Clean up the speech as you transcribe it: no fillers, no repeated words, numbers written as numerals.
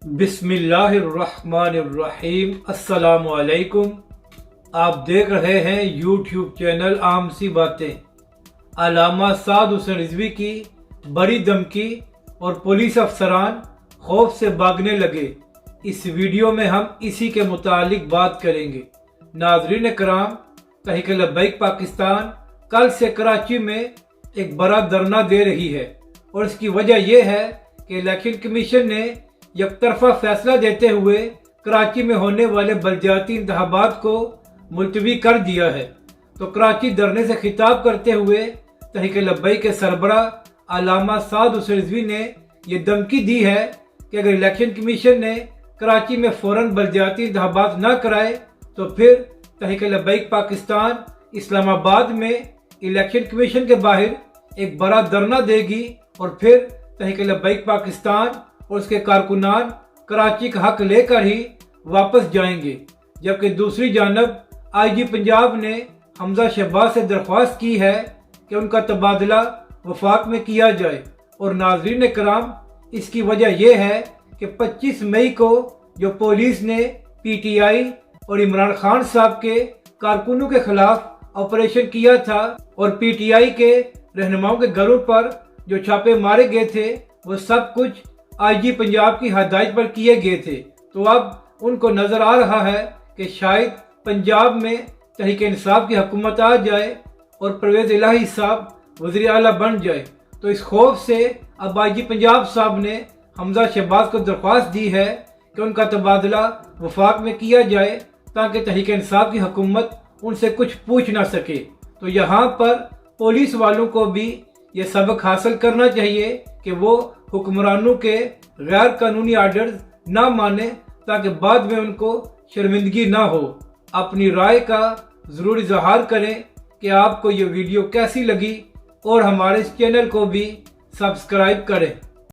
بسم اللہ الرحمن الرحیم۔ السلام علیکم۔ آپ دیکھ رہے ہیں یوٹیوب چینل عام سی باتیں۔ علامہ سعد حسین رضوی کی بڑی دھمکی اور پولیس افسران خوف سے بھاگنے لگے۔ اس ویڈیو میں ہم اسی کے متعلق بات کریں گے۔ ناظرین کرام، تحریک لبیک پاکستان کل سے کراچی میں ایک بڑا دھرنا دے رہی ہے، اور اس کی وجہ یہ ہے کہ الیکشن کمیشن نے یک طرفہ فیصلہ دیتے ہوئے کراچی میں ہونے والے بلدیاتی انتخابات کو ملتوی کر دیا ہے۔ تو کراچی دھرنے سے خطاب کرتے ہوئے تحریک لبیک کے سربراہ علامہ سعد حسین رضوی نے یہ دھمکی دی ہے کہ اگر الیکشن کمیشن نے کراچی میں فوراً بلدیاتی انتخابات نہ کرائے تو پھر تحریک لبیک پاکستان اسلام آباد میں الیکشن کمیشن کے باہر ایک بڑا دھرنا دے گی، اور پھر تحریک لبیک پاکستان اور اس کے کارکنان کراچی کا حق لے کر ہی واپس جائیں گے۔ جبکہ دوسری جانب آئی جی پنجاب نے حمزہ شہباز سے درخواست کی ہے کہ ان کا تبادلہ وفاق میں کیا جائے۔ اور ناظرین کرام، اس کی وجہ یہ ہے کہ 25 مئی کو جو پولیس نے پی ٹی آئی اور عمران خان صاحب کے کارکنوں کے خلاف آپریشن کیا تھا، اور پی ٹی آئی کے رہنماؤں کے گھروں پر جو چھاپے مارے گئے تھے، وہ سب کچھ آئی جی پنجاب کی ہدایت پر کیے گئے تھے۔ تو اب ان کو نظر آ رہا ہے کہ شاید پنجاب میں تحریک انصاف کی حکومت آ جائے اور پرویز الہی صاحب وزیر اعلیٰ بن جائے۔ تو اس خوف سے اب آئی جی پنجاب صاحب نے حمزہ شہباز کو درخواست دی ہے کہ ان کا تبادلہ وفاق میں کیا جائے، تاکہ تحریک انصاف کی حکومت ان سے کچھ پوچھ نہ سکے۔ تو یہاں پر پولیس والوں کو بھی یہ سبق حاصل کرنا چاہیے کہ وہ حکمرانوں کے غیر قانونی آرڈرز نہ مانیں، تاکہ بعد میں ان کو شرمندگی نہ ہو۔ اپنی رائے کا ضرور اظہار کریں کہ آپ کو یہ ویڈیو کیسی لگی، اور ہمارے اس چینل کو بھی سبسکرائب کریں۔